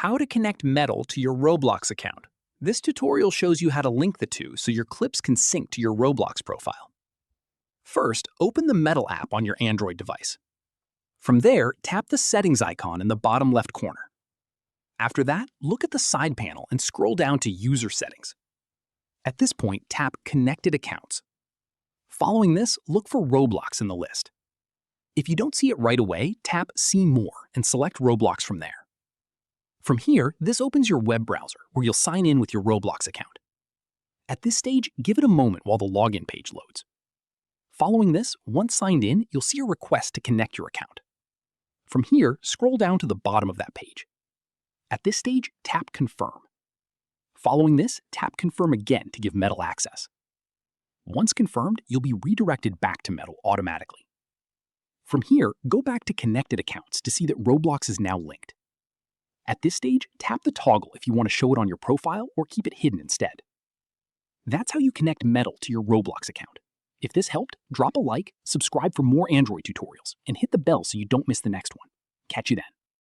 How to connect Medal to your Roblox account. This tutorial shows you how to link the two so your clips can sync to your Roblox profile. First, open the Medal app on your Android device. From there, tap the settings icon in the bottom left corner. After that, look at the side panel and scroll down to User Settings. At this point, tap Connected Accounts. Following this, look for Roblox in the list. If you don't see it right away, tap See More and select Roblox from there. From here, this opens your web browser where you'll sign in with your Roblox account. At this stage, give it a moment while the login page loads. Following this, once signed in, you'll see a request to connect your account. From here, scroll down to the bottom of that page. At this stage, tap Confirm. Following this, tap Confirm again to give Medal access. Once confirmed, you'll be redirected back to Medal automatically. From here, go back to Connected Accounts to see that Roblox is now linked. At this stage, tap the toggle if you want to show it on your profile or keep it hidden instead. That's how you connect Medal to your Roblox account. If this helped, drop a like, subscribe for more Android tutorials, and hit the bell so you don't miss the next one. Catch you then.